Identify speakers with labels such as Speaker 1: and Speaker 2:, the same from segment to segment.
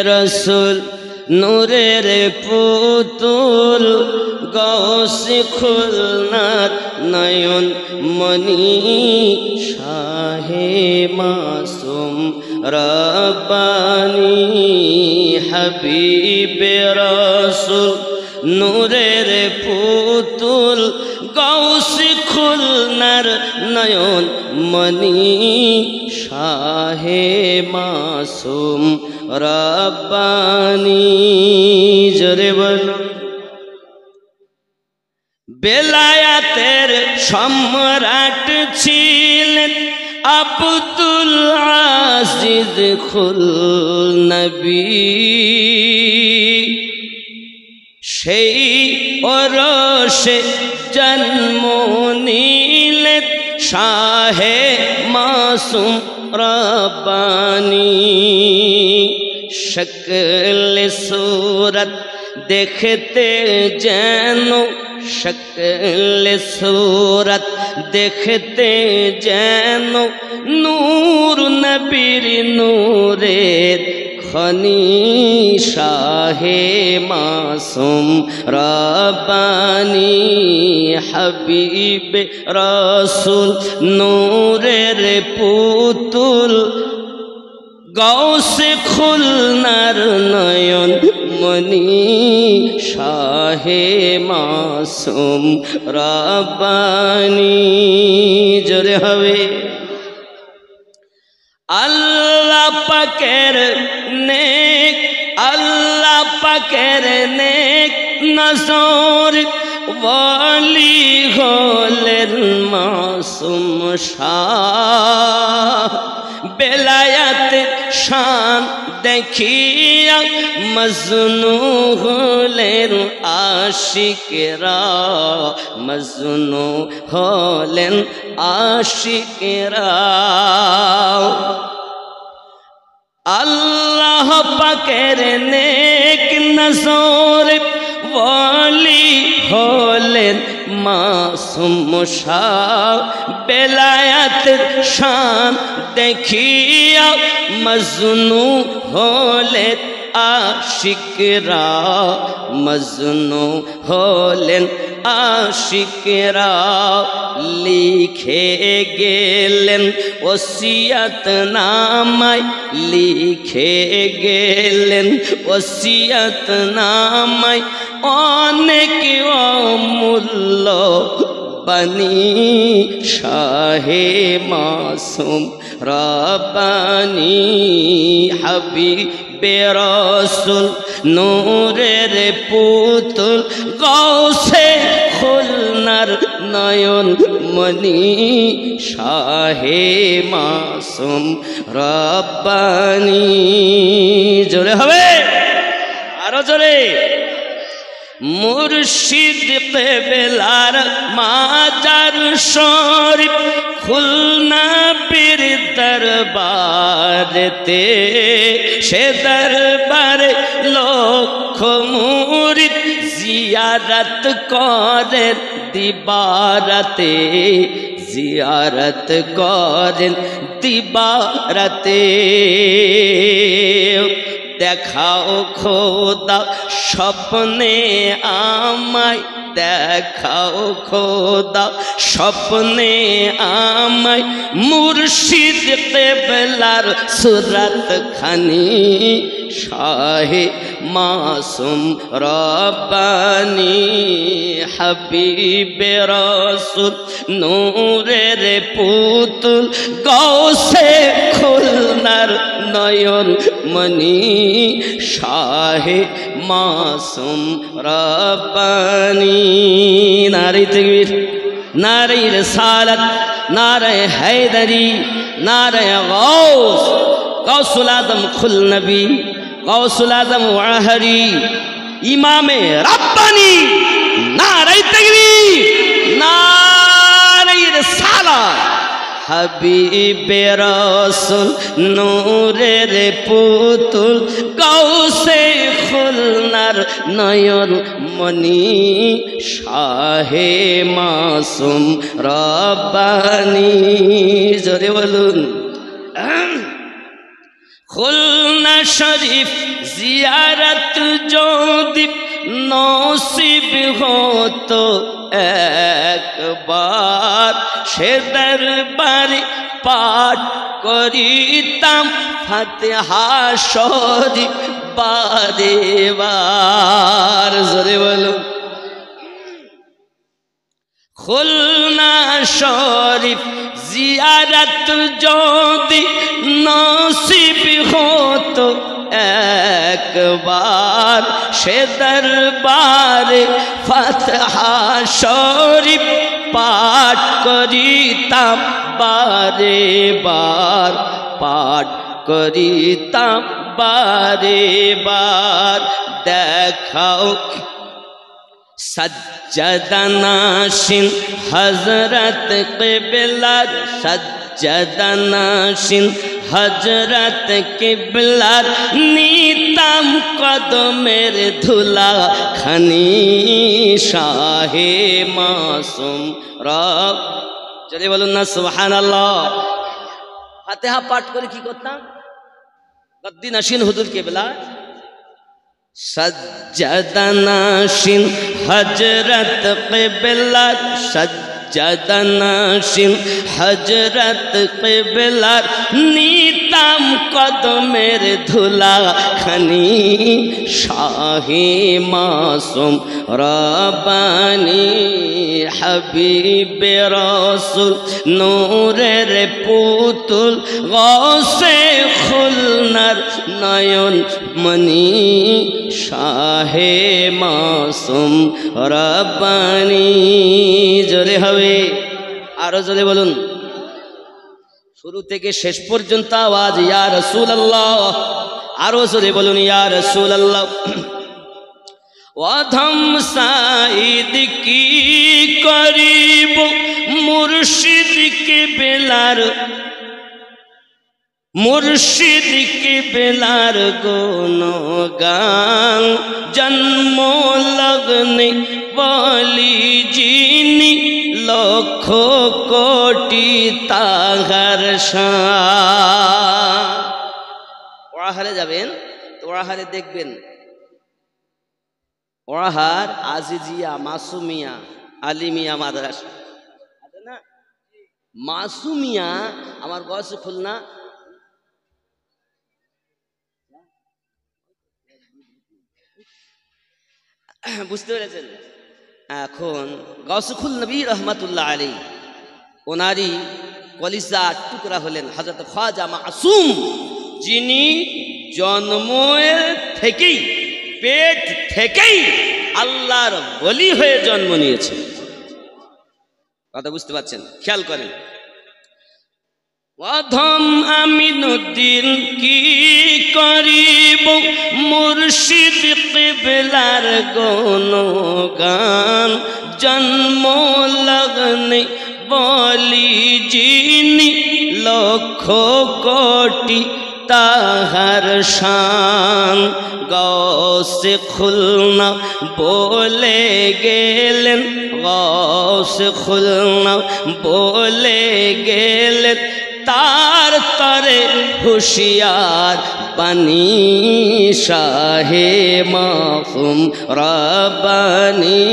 Speaker 1: রসুল নূরের পুতুল গৌসে খুলনার নয়ন মনি শাহে মাসুম রব্বানি হাবিবে রসুল নূরের পুতুল গৌসে খুলনার নয়ন মনি শাহে মাসুম রব্বানি। জোরে বলো। বেলায়াতের সম্রাট ছিলেন আব্দুল আজিজ খুলনবী, সেই ওরসে জন্ম নিলেন শাহে মাসুম রব্বানি। শক্ল सूरत देखते जैनो शक्ल सूरत देखते जैनो नूर नबीर नूरेर खनी शाहे मासूम रब्बानी हबीब रसूल नूरेर पुतुल गौसे खुलनार नयन मनी शाहे मासूम रब्बानी। जोरे हवे। अल्लाह पाकेर नेक अल्लाह पाकेर नेक नजर वाली होलेन मासूम शाह बेलायत शान देखिया मजनू होलेन आशिकेरा मजनू होलेन आशिकेरा। अल्लाह पाकेर नेक नजर वाली होलेन मासूम शाह बेलायत शान देखिया मजनू होलेन आशिकरा मजनू होलेन आशिकरा। लिखे गेलेन वसियत नामाय लिखे गेलेन वसियत नामाय अनेक अमूल्य बनी शाहे मासूम रब्बानी हबीबे रसूल नूरेर पुतुल गौसे खुलनार नयन मनी शाहे मासूम रब्बानी। जोरे हवे आरो जोरे। मुर्शिद केबलार माजार शरीफ खुलना पीर दरबारेते से दरबारे लक्ष मुरीद जियारत करें दिबाराते जियारत करें दिबाराते। देखाओ खोदा स्वप्ने आमाय देखाओ खोदा स्वप्ने आमाय मुर्शिद केबलार सूरत खानी शाहे मासूम रब्बानी हबीबे रसूल नूरेर पुतुल गौसे खुलनार नयन मनी शाहे मासूम रब्बानी। नारे तकबीर नारे रिसालत नारे हैदरी नारे गौस गौसुल आदम खुल नबी गौसुल आदम वाहरी इमामे रब्बानी नारे तकबीर नारे रिसालत हबीबे रसूल नूरेर पुतुल गौसे खुलनार नयन मनी शाहे मासूम रब्बानी। जोरे बोलुन। খুলনা শরীফ জিয়ারত যদি নসিব হতো একবার, সে দরবারে পাঠ করিতাম ফাতিহা শরীফ বারে বার। জোরে বলো। খুলনা শরীফ জিয়ারত যদি নসিব হতো একবার, সে দরবারে ফাতিহা শরীফ পাঠ করিতাম বারে বার, পাঠ করিতাম বারে বার। দেখাও সজ্জদানাশিন হযরত কিবলার, সজ্জদানাশিন হযরত কিবলার নিতাম কদমের ধুলা খানি শাহে মাসুম রব। চলে বলুন না সুবহানাল্লাহ। ফাতিহা পাঠ করে কি করতাম? গদ্দিনাশিন হুজুর কিবলা, সজ্জদানাশিন হযরত কিবলার, সজ্জদানাশিন হযরত কিবলার নিতাম কদমের ধুলা খানি শাহে মাসুম রব্বানি হাবিবে রাসূল নূরের পুতুল গৌসে খুলনার নয়ন মনি শাহে মাসুম রব্বানি। জোরে হবে, আরো জোরে বলুন। শুরু থেকে শেষ পর্যন্ত আওয়াজ ইয়া রাসূলুল্লাহ। আরো জোরে বলুন ইয়া রাসূলুল্লাহ। ওয়াধম সাইদ কি করিব মুর্শিদ কিবলার, মুর্শিদ কিবলার গুণগান জন্ম লগ্নে বলি যিনি লক্ষ কোটি তাহার শান। ওয়াহারে যাবেন তো ওয়াহারে দেখবেন ওয়াহার আজিজিয়া মাসুমিয়া আলিমিয়া মাদ্রাসা আছে না। মাসুমিয়া আমার গস খুলনা, বুঝতে পেরেছেন? এখন গাউসুল নবী রহমাতুল্লাহ আলাইহি ওনারই কলিজা টুকরা হলেন হযরত খ্বাজা মাসুম, যিনি জন্মের থেকেই পেট থেকেই আল্লাহর ওলি হয়ে জন্ম নিয়েছেন। কথা বুঝতে পারছেন? খেয়াল করেন। ওয়াধম আমিনুদ্দিন কি করিব মুর্শিদ কিবলার গুণগান জন্ম লগ্নে বলি যিনি লক্ষ কোটি তাহার শান। গৌসে খুলনা বলে গেলেন, গৌসে খুলনা বলে গেলেন তার তরে হুশিয়ার বানি শাহে মাসুম রব্বানি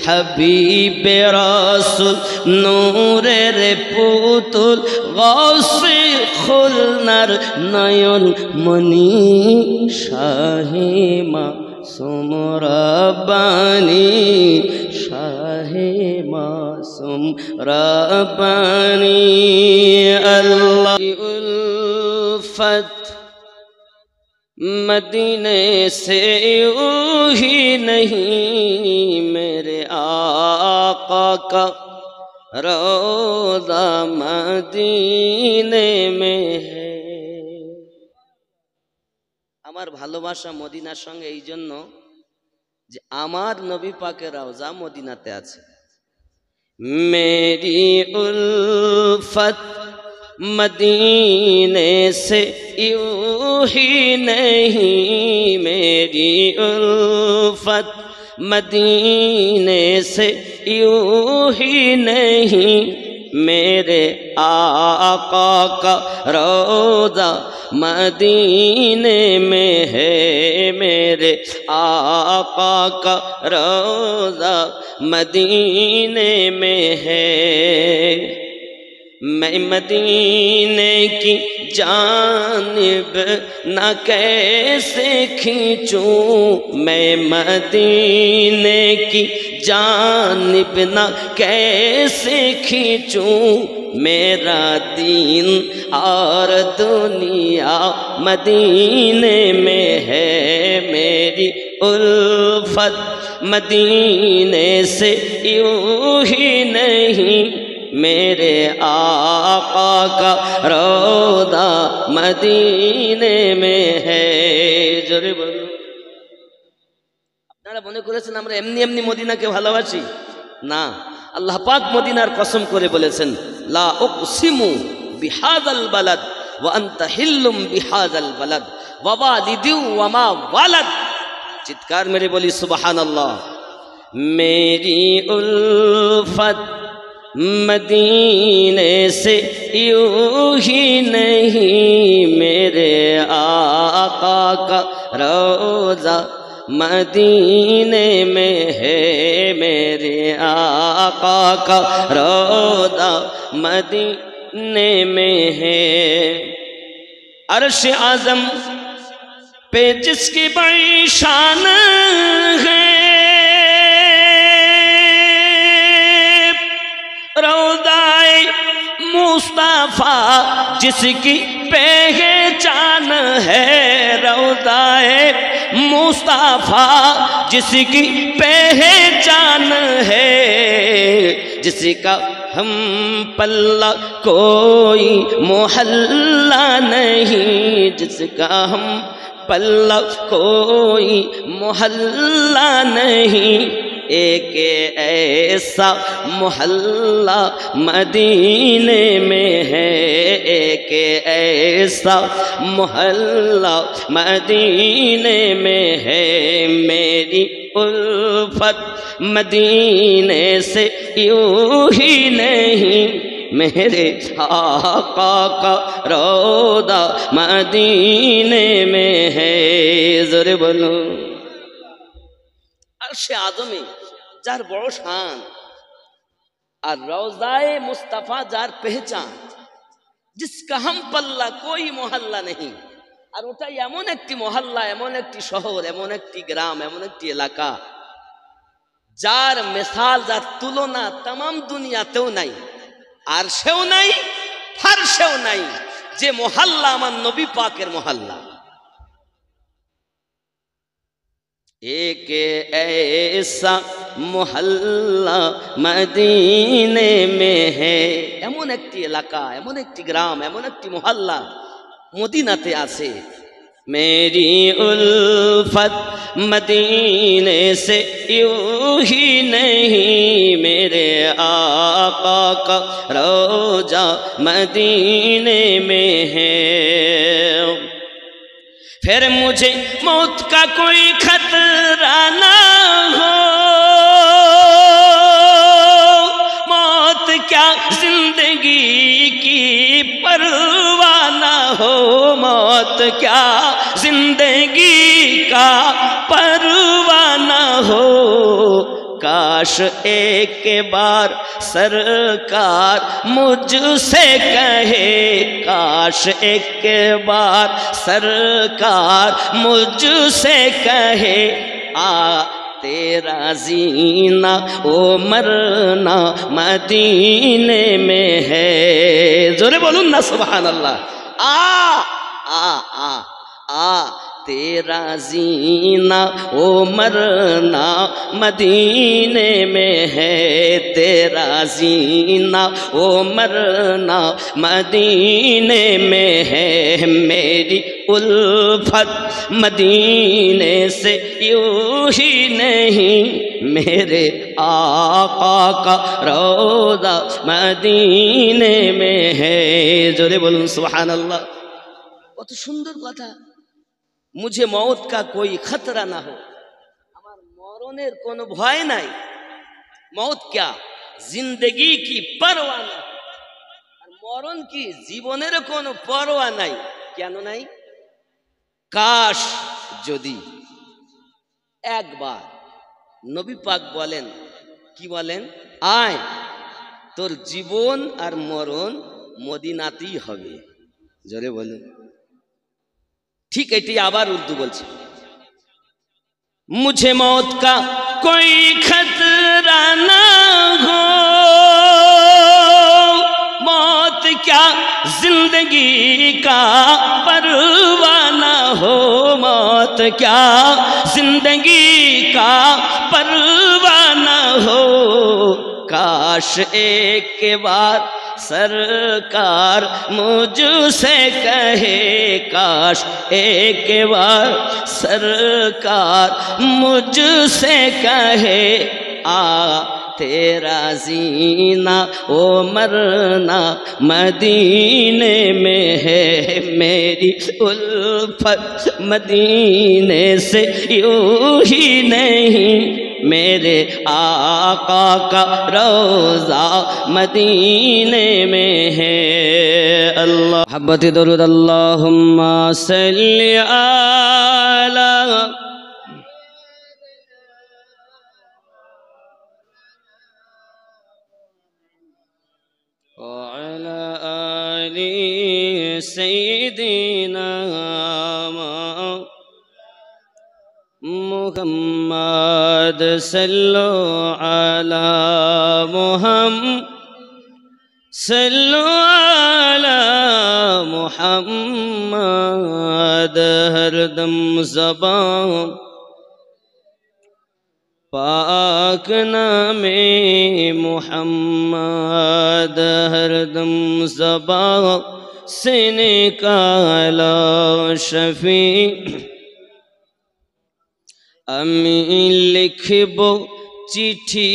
Speaker 1: হাবিবে রাসূল নূরের পুতুল গৌসে খুলনার নয়ন মনি শাহে মাসুম রব্বানি শাহে মাসুম রব্বানি। अल्लाह की उल्फत मदीने से यूं ही नहीं, मेरे आका का रोज़ा मदीने में है। আমার ভালোবাসা মদিনার সঙ্গে এই জন্য যে আমার নবী পাকের রওজা মদিনাতে আছে। मेरी उल्फत मदीने से यूं ही नहीं, मेरी उल्फत मदीने से यूं ही नहीं, मेरे आका का रोज़ा मदीने में है, मेरे आका का रोज़ा मदीने में है। मैं मदीने की जानिब न कैसे खींचूं, मैं मदीने की जानिब न कैसे खींचूं, मेरा दीन और दुनिया मदीने में है, मेरी उल्फत मदीने से यूं ही नहीं, मेरे आका का रोज़ा मदीने में है। জোরে বলুন। আপনারা মনে করেছেন আমরা এমনি এমনি মদিনাকে ভালোবাসি? না, আল্লাহ পাক মদিনার কসম করে বলেছেন, লা উকসিমু বিহাযাল বালাদ ওয়া আনতা হিল্লুম বিহাযাল বালাদ ওয়া ওয়ালিদি ওয়া মা ওয়ালাদ। চিৎকার মেরে বলি সুবহানাল্লাহ। मेरी उल्फत मदीने से यूं ही नहीं, मेरे आका का रोज़ा मदीने में है, मेरे आका का रोज़ा मदीने में है। अर्श आज़म पे जिसकी बड़ी शान है, रोज़ाए मुस्तफ़ा जिसकी पहचान है, रोज़ाए मुस्तफ़ा जिसकी पहचान है, जिसका हम पल्ला कोई मोहल्ला नहीं, जिसका हम पल्ला कोई मोहल्ला नहीं, एक ऐसा मोहल्ला मदीने में है, एक ऐसा मोहल्ला मदीने में है, मेरी उल्फत मदीने से यूं ही नहीं, मेरे आका का रोज़ा मदीने में है। ज़ोरे बोलो। अर्शे आज़मे जार बड़ो शान और रोज़ाए मुस्तफ़ा जार पहचान, जिसका हम पल्ला कोई मोहल्ला नहीं। और ওটাই এমন একটি মহল্লা, এমন একটি শহর, এমন একটি গ্রাম, এমন একটি এলাকা যার মিসাল, যার তুলনা तमाम দুনিয়াতেও নাই, আরশেও নাই, ফারশেও নাই, যে মহল্লা আমার নবী পাকের মহল্লা। एक ऐसा मोहल्ला मदीने में है, এমন একটি এলাকা, এমন একটি গ্রাম, এমন একটি মহল্লা মদিনাতে আছে। मेरी उल्फत मदीने से यूं ही नहीं, मेरे आका का रोज़ा मदीने में है। फिर मुझे मौत का कोई खतरा ना हो, मौत क्या जिंदगी की परवाह ना हो, मौत क्या जिंदगी का परवाह ना हो, काश एक बार सरकार मुझसे कहे, काश एक बार सरकार मुझसे कहे, आ तेरा जीना ओ मरना मदीने में है। जोरे बोलूं ना सुभान अल्लाह। आ आ आ आ तेरा जीना ओ मरना मदीने में है, तेरा जीना ओ मरना मदीने में है, मेरी उल्फत मदीने से यूं ही नहीं, मेरे आका का रोज़ा मदीने में है। जोरे बोलूं सुभान अल्लाह। কত সুন্দর কথা। मुझे मौत का कोई खतरा ना हो, আমার মরণের কোনো ভয় নাই। मौत क्या जिंदगी की परवाह ना, और মরণ কি জীবনের কোনো পরোয়া নাই। কেন নাই? কাশ যদি একবার নবী পাক বলেন, কি বলেন, আয় তোর জীবন আর মরণ মদিনাতেই হবে। জোরে বলুন। ঠিক এটি আবার উর্দু বলছে, मुझे मौत का कोई खतरा ना हो, मौत क्या जिंदगी का परवाना हो, मौत क्या जिंदगी का परवाना हो, काश एक बार सरकार मुझसे कहे, काश एक बार सरकार मुझसे कहे, आ तेरा जीना ओ मरना मदीने में है, मेरी उल्फत मदीने से यूं ही नहीं, मेरे आका का रोज़ा मदीने में है। अल्लाह हब्बत दरूद अल्लाहुम्मा सल्ली अला व अला आलि सय्यिदिना मुहम्मद सल्लो अला मुहम्मद सल्लो अला मुहम्मद, हरदम ज़बान पाक नामे मुहम्मद, हरदम ज़बान से निकाला शफी, আমি লিখব চিঠি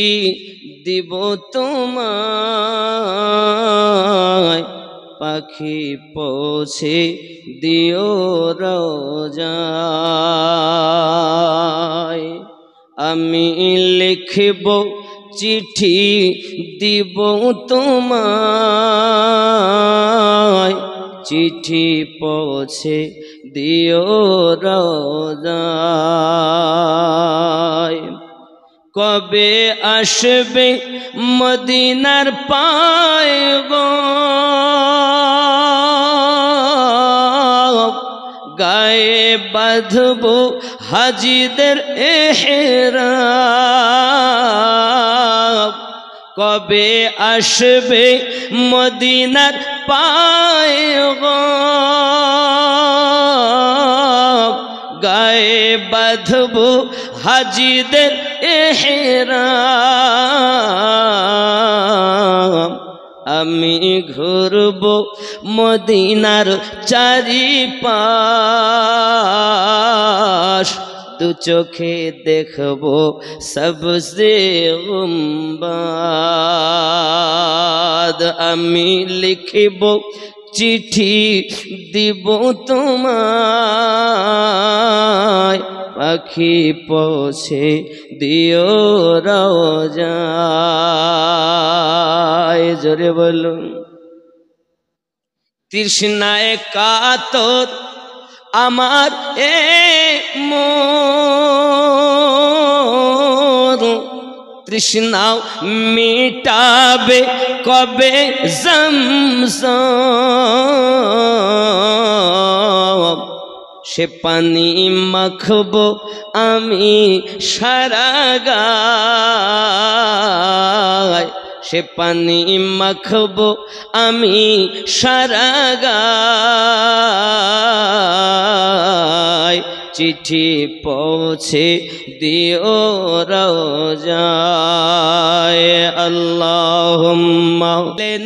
Speaker 1: দিব তোমায়, পাখি পৌঁছে দিও রোজায়, আমি লিখব চিঠি দিব তোমায়, চিঠি পৌঁছে দিও রোজায়, কবে আসবে মদিনার পয়গম, গায়ে বাঁধবো হাজিদের এহরাম, কবে আসবে মদিনার পয়গম, গায়ে বাঁধবো হাজিদের এহরাম, আমি ঘুরবো মদিনার চারিপাশ, দু চোখে দেখবো সবসে গুম্বাদ, আমি লিখব চিঠি দিব তোমায়, পাখি পৌঁছে দিও রোজায়। জোরে বলুন। তৃষ্ণায় কাতর আমার এ মন, তৃষ্ণাও মিটাবে কবে জমজম, সে পানি মাখবো আমি সারা গায়, সে পানি মাখবো আমি সারা গায়, চিঠি পৌঁছে দিও রোজায়। আল্লাহুম্মা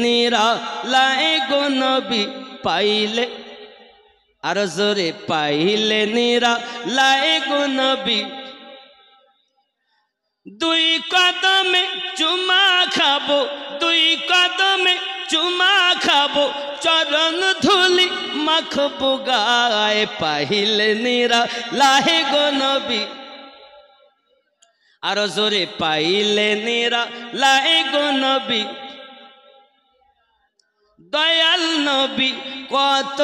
Speaker 1: নিরালায় গো নবী পাইলে, আর জোরে পাইলে নিরালায় গো নবী, দুই কদমে চুমা খাবো, দুই কদমে চুমা খাবো, চরণ ধুলি মাখবো গায়ে, পাইলে নিরালায় গো নবী, আর জোরে পাইলে নিরালায় গো নবী, দয়াল নবী কত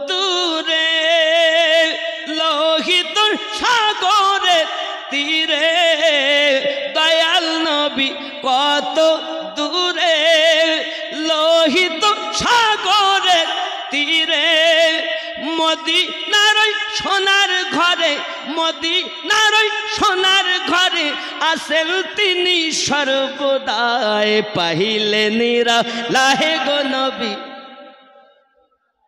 Speaker 1: দূরে লোহিত সাগরের তীরে, দয়াল নবী কত দূরে লোহিত সাগরের তীরে, মদিনার সোনার ঘরে, মদিনার সোনার ঘরে আসেন তিনি সর্বদাই। পাহিলে নিরা লাহে গো নবী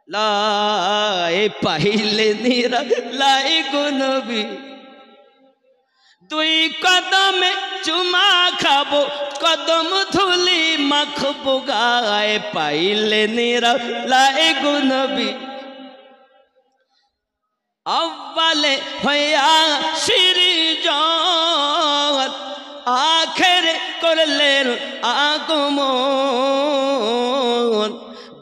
Speaker 1: লাই, পাহিলে নিরা লাই গো নবী। দুই কদমে চুমা খাবো, কদম ধুলি মাখবো গায়ে। পাইলে নিরা লাই গো নবী। আউয়ালে হইয়া সৃজন, আখেরে করলেন আগমন।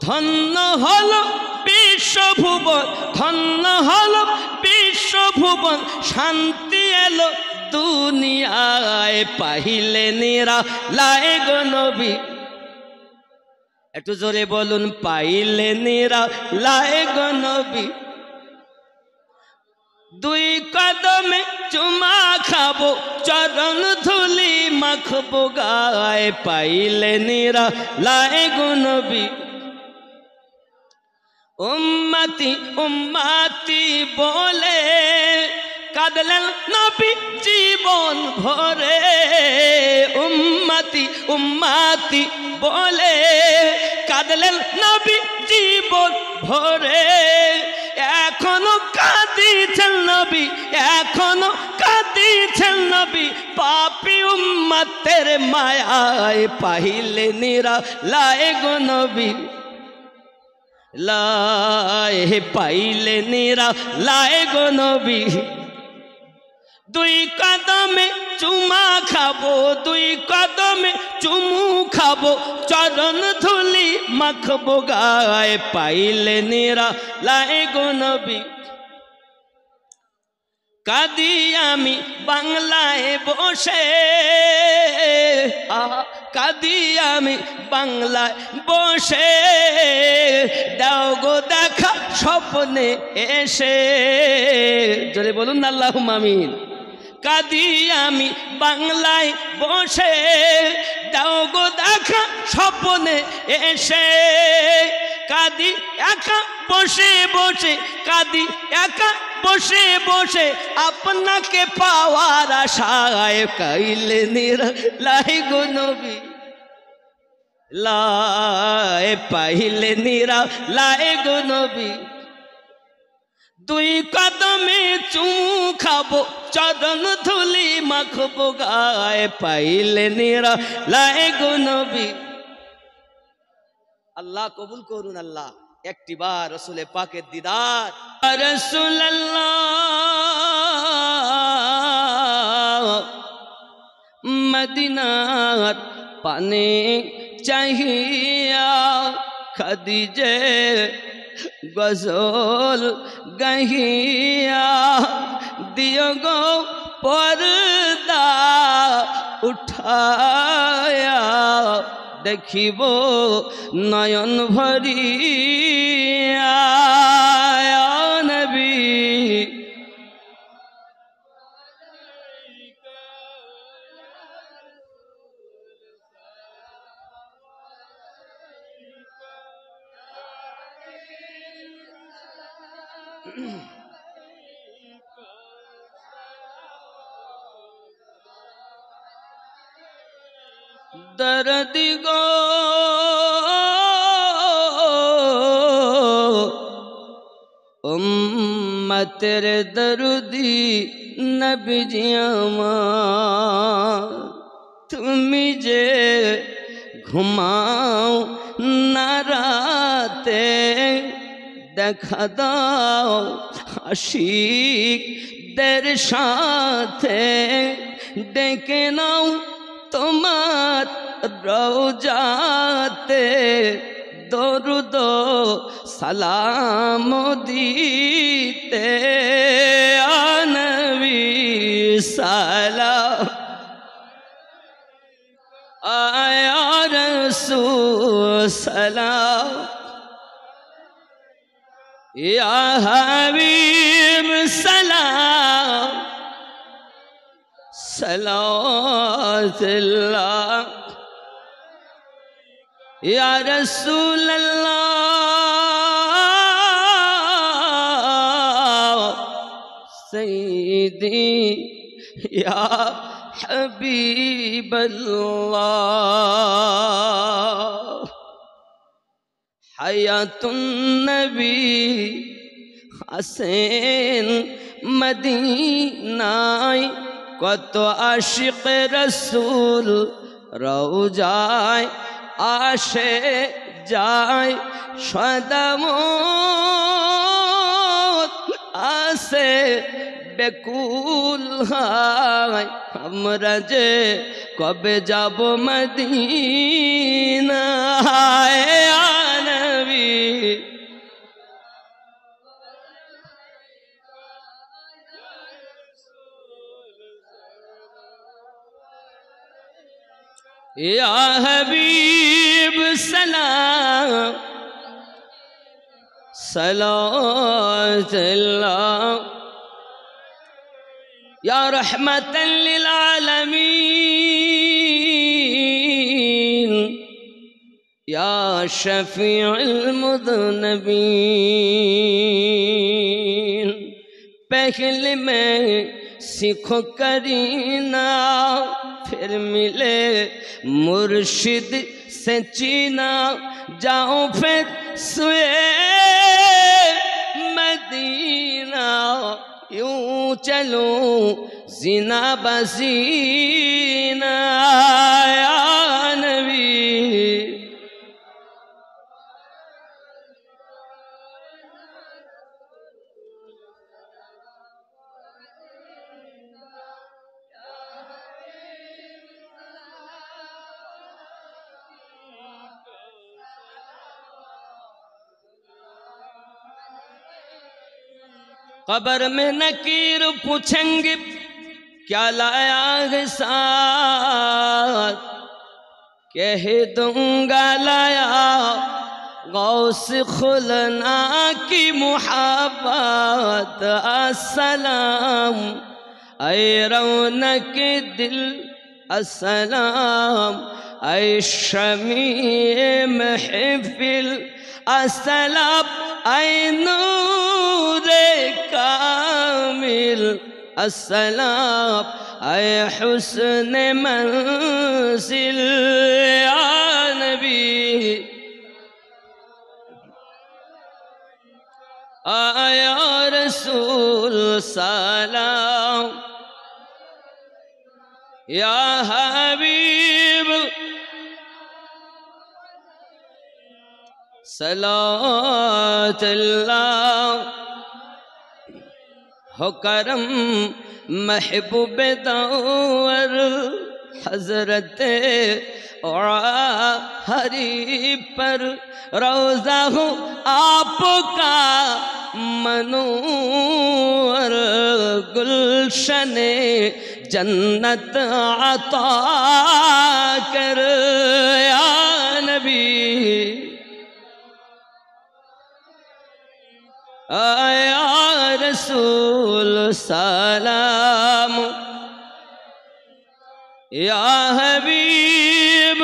Speaker 1: ধন্য হলো বিশ্বভুবন, ধন্য হলো বিশ্বভুবন, শান্তি এলো দুনিয়ায়। পাহিলে নিরা লাই গো নবী। একটু জোরে বলুন, পাইলে নিরা লাই গো নবী। দুই কদমে চুমা খাবো, চরণ ধুলি মাখবো গায়ে। পাইলে নিরা লাই গো নবী। উম্মতি উম্মতি বলে কাঁদলেন নবী জীবন ভরে। উম্মতি উম্মতি বলে কাঁদলেন নবী জীবন ভরে। এখনো কাঁদিছেন নবী, এখনো কাঁদিছেন নবী, পাপী উম্মতের মায়ায়। পাহিলে নিরা লাই গো নবী লাই, পাইলে নিরা লাই গো নবী। দুই কদমে চুমা খাবো, দুই কদমে চুমু খাবো, চরণ ধুলি মাখবো গায়ে। পাইলে নিরা লাই গো নবী। কাঁদি আমি বাংলায় বসে, কাঁদি আমি বাংলায় বসে, দাও গো দেখা স্বপ্নে এসে। জোরে বলুন আল্লাহুম্মা আমিন। কাঁদি আমি বাংলায় বসে, দাও গো দেখা স্বপ্নে এসে। কাঁদি একা বসে বসে, কাঁদি একা বসে বসে, আপনাকে পাওয়ার আশায়। কাইলে নিরা লাই গো নবী লাই, পাইলে নিরা লাই গো নবী। দুই কদমে চুমু খাবো, চরণ ধুলি মাখবো গায়ে। পাইলে নিরা লাই গো নবী। আল্লাহ কবুল করুন আল্লাহ। একটি বার রাসূলে পাকের দিদার। রাসূলুল্লাহ মদিনার পানে চাহিয়া, খাদিজে গজল গাহিয়া, দিও গো পর্দা উঠায়া, দেখিব নয়ন ভরিয়া। নবী दर्दी गो उम्मतेर दरुदी नबी जी আমার, তুমি যে ঘুমাও না রাতে, দেখা দাও আশিকদের সাথে, ডেকে নাও তোমার রওজাতে, দরুদ সালাম দিতে। নবী সালাম আয়া রাসূল সালাম। या हबीब सलाम सलावतुल्लाह या रसूल अल्लाह सईदी या हबीब अल्लाह हयातुन नबी हसन मदीनाय कत आशिक रसूल रौजाय आशे जाय सदामत आसे बेकुल हाय हमरा जे कबे जाबो मदीना या नबी या हबीब सलाम सलावतुल्लाह या रहमतन लिल आलमीन या शफीउल मुज़न्निबीन पहले मैं सीखो करीना फिर मिले मुर्शिद से चीना जाओ फिर सुए मदीना यूं चलो जिना बसीना या नबी कब्र में नकीर पूछेंगे क्या लाया है साथ कह दूंगा लाया गौस खुलना की मुहब्बत अस्सलाम ऐ रौनक दिल अस्सलाम ऐ शमी महफिल अस्सलाम ऐ नूरे कामिल अस्सलाम ऐ हुस्न मंजिल या नबी आया रसूल सलाम या हबीब सलावतुल्लाह हो करम महबूब दावर हजरत हरी पर रोजा हो आपका मनूर गुलशन जन्नत अता कर या नबी आया रसूल सलाम या हबीब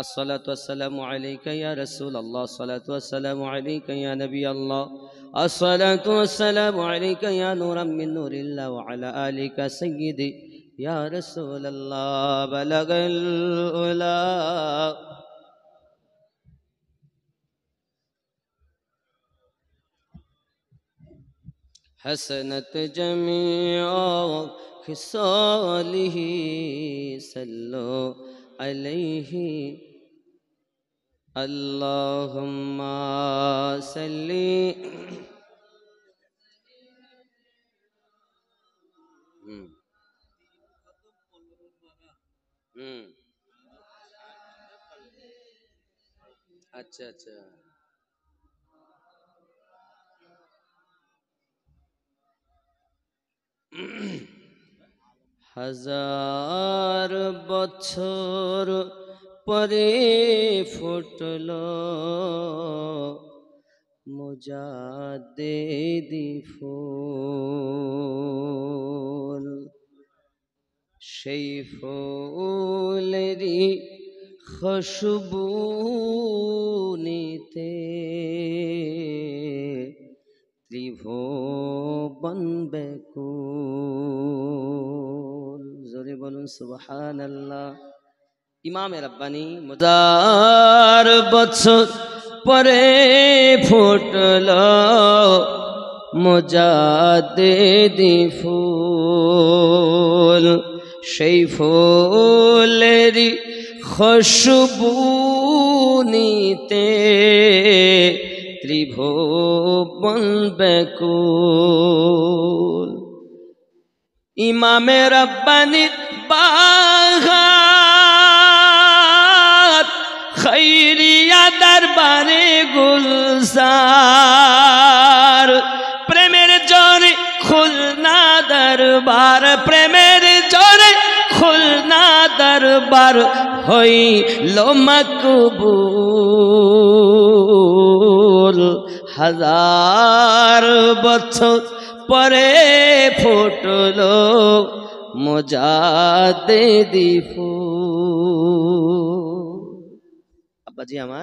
Speaker 1: अस्सलातु वस्सलामु अलैका या रसूल अल्लाह अस्सलातु वस्सलामु अलैका या नबी अल्लाह अस्सलातु वस्सलामु अलैका या नूरम मिन नूरिल्लाह व अला आलिका सय्यिदी या रसूल अल्लाह बलगल उला हसनत जमीअ खिसालिही सल्लो अलैहि अल्लाहुम्मा सल्ली अच्छा अच्छा হাজার বছর পরে ফুটলো মুজাদ্দিদি ফুল, সেই ফুলেরই খুশবু নিতে ত্রিভুবন ব্যাকুল। জোরে বলুন সুবহানাল্লাহ। ইমাম রব্বানী হাজার বছর পরে ফুটলো মুজাদ্দিদি ফুল, সেই ফুলেরই খুশবু নিতে ত্রিভুবন ব্যাকুল। ইমামে রব্বানী বাগাত খৈরিয়া দরবারে গুলজার, প্রেমের জোরে খুলনা দরবার, প্রেমের জোরে খুলনা দরবার হইল মকবুল। হাজার বছর পরে ফুটলো মুজাদ্দিদি ফুল। আব্বাজি আমার